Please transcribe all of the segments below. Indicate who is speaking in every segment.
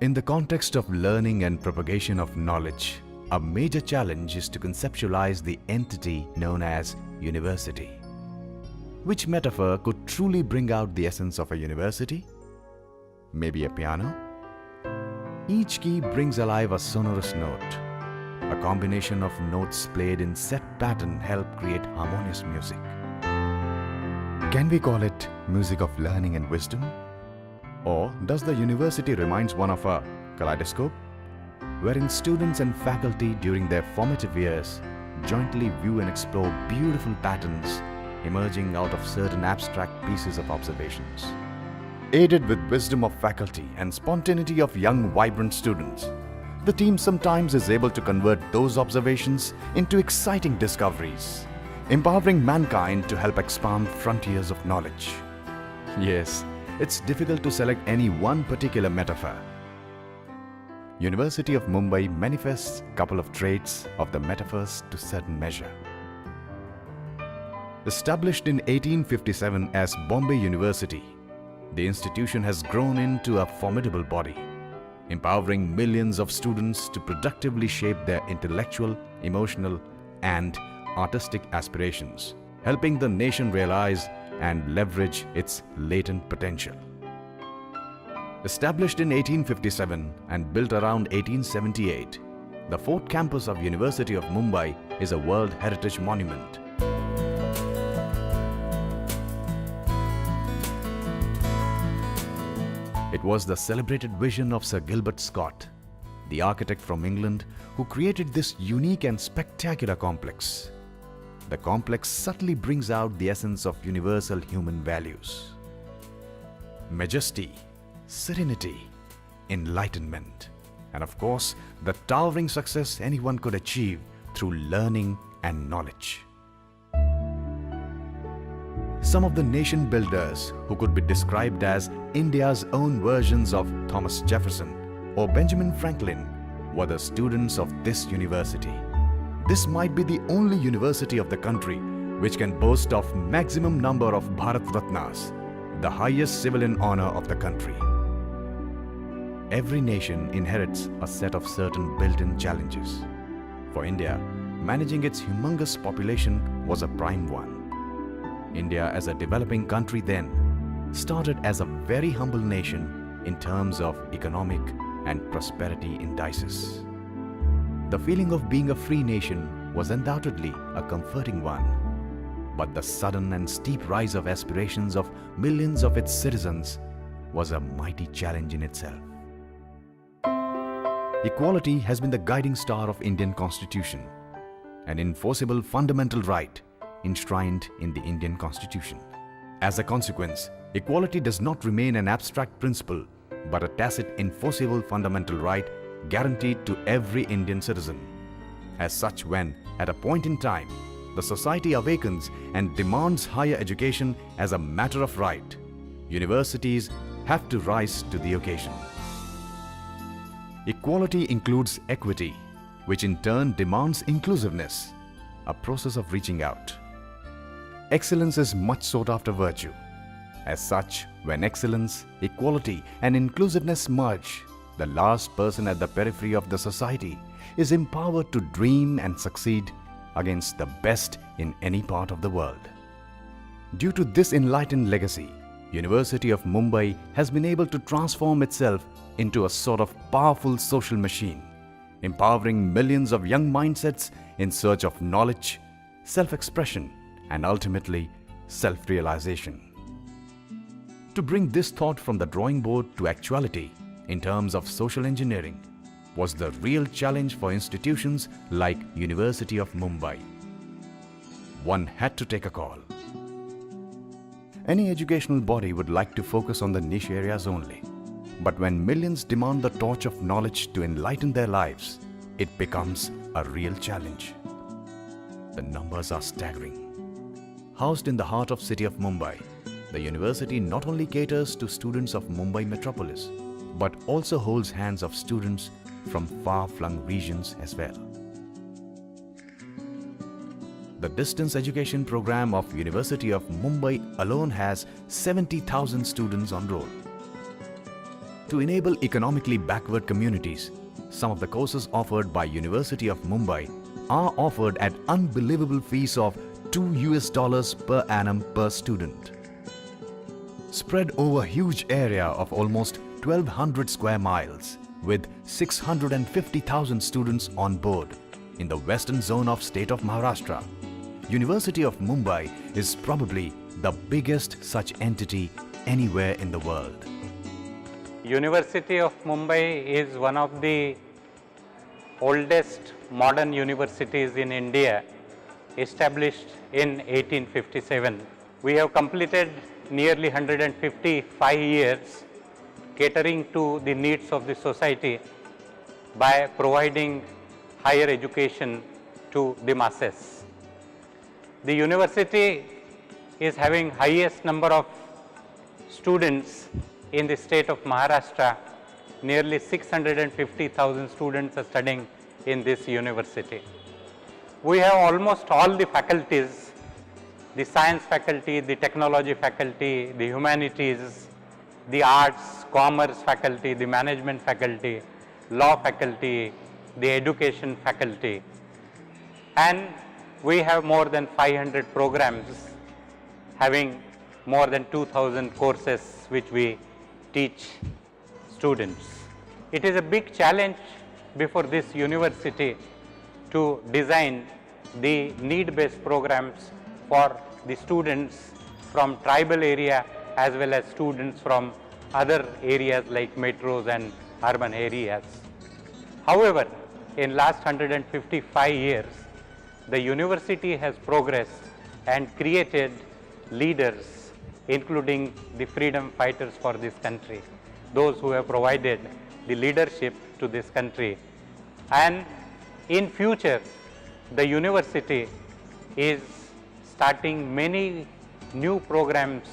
Speaker 1: In the context of learning and propagation of knowledge, a major challenge is to conceptualize the entity known as university. Which metaphor could truly bring out the essence of a university? Maybe a piano? Each key brings alive a sonorous note. A combination of notes played in set pattern help create harmonious music. Can we call it music of learning and wisdom? Or does the university reminds one of a kaleidoscope, wherein students and faculty during their formative years jointly view and explore beautiful patterns emerging out of certain abstract pieces of observations? Aided with wisdom of faculty and spontaneity of young, vibrant students, the team sometimes is able to convert those observations into exciting discoveries, empowering mankind to help expand frontiers of knowledge. Yes, it's difficult to select any one particular metaphor. University of Mumbai manifests a couple of traits of the metaphors to certain measure. Established in 1857 as Bombay University, the institution has grown into a formidable body, empowering millions of students to productively shape their intellectual, emotional, and artistic aspirations, helping the nation realize and leverage its latent potential. Established in 1857 and built around 1878, the fourth campus of University of Mumbai is a World Heritage Monument. It was the celebrated vision of Sir Gilbert Scott, the architect from England, who created this unique and spectacular complex. The complex subtly brings out the essence of universal human values: majesty, serenity, enlightenment, and of course, the towering success anyone could achieve through learning and knowledge. Some of the nation builders who could be described as India's own versions of Thomas Jefferson or Benjamin Franklin were the students of this university. This might be the only university of the country which can boast of maximum number of Bharat Ratnas, the highest civilian honor of the country. Every nation inherits a set of certain built-in challenges. For India, managing its humongous population was a prime one. India, as a developing country then, started as a very humble nation in terms of economic and prosperity indices. The feeling of being a free nation was undoubtedly a comforting one, but the sudden and steep rise of aspirations of millions of its citizens was a mighty challenge in itself. Equality has been the guiding star of Indian Constitution, an enforceable fundamental right enshrined in the Indian Constitution. As a consequence, equality does not remain an abstract principle, but a tacit enforceable fundamental right guaranteed to every Indian citizen. As such, when, at a point in time, the society awakens and demands higher education as a matter of right, universities have to rise to the occasion. Equality includes equity, which in turn demands inclusiveness, a process of reaching out. Excellence is much sought after virtue. As such, when excellence, equality, and inclusiveness merge, the last person at the periphery of the society is empowered to dream and succeed against the best in any part of the world. Due to this enlightened legacy, University of Mumbai has been able to transform itself into a sort of powerful social machine, empowering millions of young mindsets in search of knowledge, self-expression, and ultimately self-realization. To bring this thought from the drawing board to actuality in terms of social engineering was the real challenge for institutions like University of Mumbai. One had to take a call. Any educational body would like to focus on the niche areas only. But when millions demand the torch of knowledge to enlighten their lives, it becomes a real challenge. The numbers are staggering. Housed in the heart of city of Mumbai, the university not only caters to students of Mumbai metropolis, but also holds hands of students from far-flung regions as well. The distance education program of University of Mumbai alone has 70,000 students on roll. To enable economically backward communities, some of the courses offered by University of Mumbai are offered at unbelievable fees of $2 per annum per student. Spread over a huge area of almost 1200 square miles with 650,000 students on board in the western zone of state of Maharashtra, University of Mumbai is probably the biggest such entity anywhere in the world.
Speaker 2: University of Mumbai is one of the oldest modern universities in India, established in 1857. We have completed nearly 155 years catering to the needs of the society by providing higher education to the masses. The university is having highest number of students in the state of Maharashtra. Nearly 650,000 students are studying in this university. We have almost all the faculties, the science faculty, the technology faculty, the humanities, the arts, commerce faculty, the management faculty, law faculty, the education faculty. And we have more than 500 programs having more than 2,000 courses which we teach students. It is a big challenge before this university to design the need-based programs for the students from tribal area as well as students from other areas like metros and urban areas. However, in last 155 years, the university has progressed and created leaders, including the freedom fighters for this country, those who have provided the leadership to this country. And in future, the university is starting many new programs,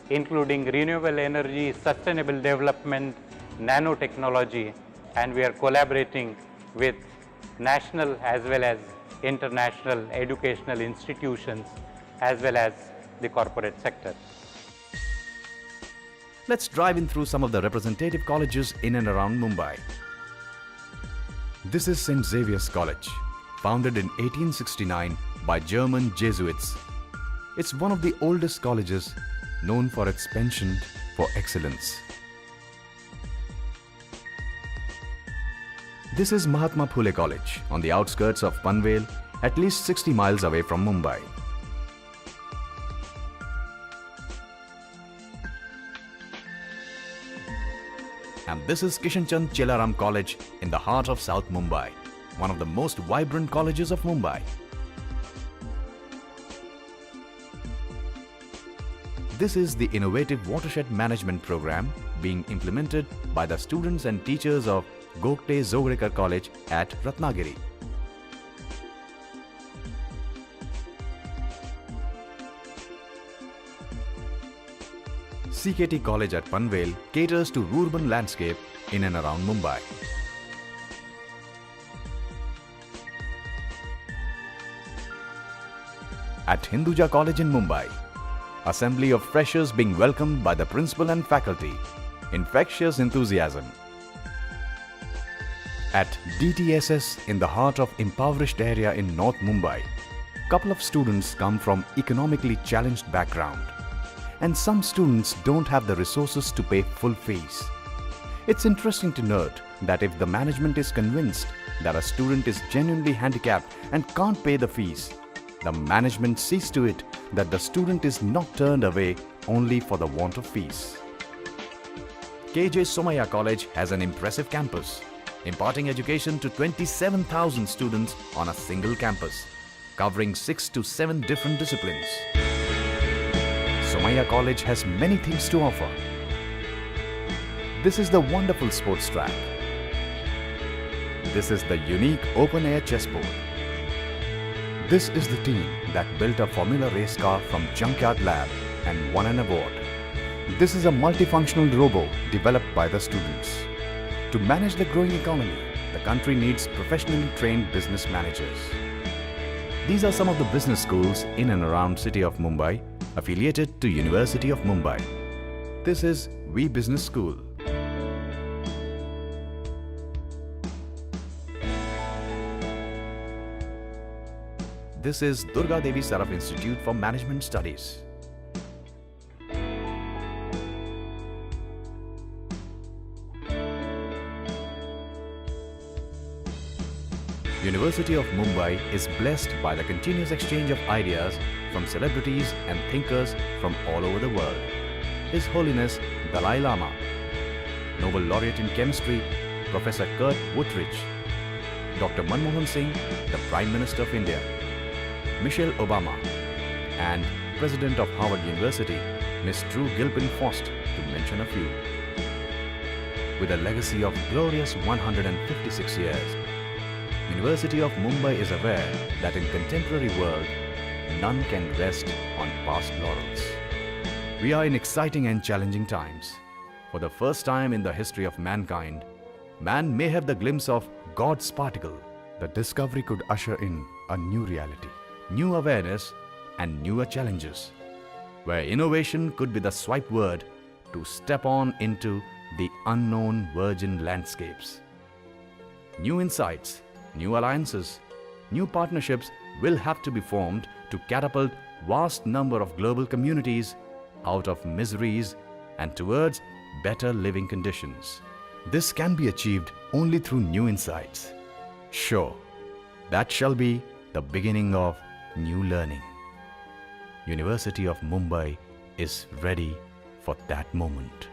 Speaker 2: including renewable energy, sustainable development, nanotechnology, and we are collaborating with national as well as international educational institutions as well as the corporate sector.
Speaker 1: Let's drive in through some of the representative colleges in and around Mumbai. This is St. Xavier's College, founded in 1869 by German Jesuits. It's one of the oldest colleges known for its penchant for excellence. This is Mahatma Phule College on the outskirts of Panvel, at least 60 miles away from Mumbai. And this is Kishan Chand Chelaram College in the heart of South Mumbai, one of the most vibrant colleges of Mumbai. This is the innovative watershed management program being implemented by the students and teachers of Gokte Zogrekar College at Ratnagiri. CKT College at Panvel caters to urban landscape in and around Mumbai. At Hinduja College in Mumbai, assembly of freshers being welcomed by the principal and faculty, infectious enthusiasm. At DTSS in the heart of impoverished area in North Mumbai, couple of students come from economically challenged background, and some students don't have the resources to pay full fees. It's interesting to note that if the management is convinced that a student is genuinely handicapped and can't pay the fees, the management sees to it that the student is not turned away only for the want of fees. KJ Somaya College has an impressive campus, imparting education to 27,000 students on a single campus, covering 6 to 7 different disciplines. Somaya College has many things to offer. This is the wonderful sports track. This is the unique open-air chessboard. This is the team that built a Formula race car from Junkyard Lab and won an award. This is a multifunctional robo developed by the students. To manage the growing economy, the country needs professionally trained business managers. These are some of the business schools in and around city of Mumbai, affiliated to University of Mumbai. This is We Business School. This is Durga Devi Saraf Institute for Management Studies. University of Mumbai is blessed by the continuous exchange of ideas from celebrities and thinkers from all over the world. His Holiness Dalai Lama, Nobel Laureate in Chemistry Professor Kurt Woodridge, Dr. Manmohan Singh, the Prime Minister of India, Michelle Obama, and President of Harvard University, Ms. Drew Gilpin Faust, to mention a few. With a legacy of glorious 156 years, University of Mumbai is aware that in contemporary world, none can rest on past laurels. We are in exciting and challenging times. For the first time in the history of mankind, man may have the glimpse of God's particle. The discovery could usher in a new reality, new awareness and newer challenges, where innovation could be the swipe word to step on into the unknown virgin landscapes. New insights, new alliances, new partnerships will have to be formed to catapult vast number of global communities out of miseries and towards better living conditions. This can be achieved only through new insights. Sure, that shall be the beginning of new learning. University of Mumbai is ready for that moment.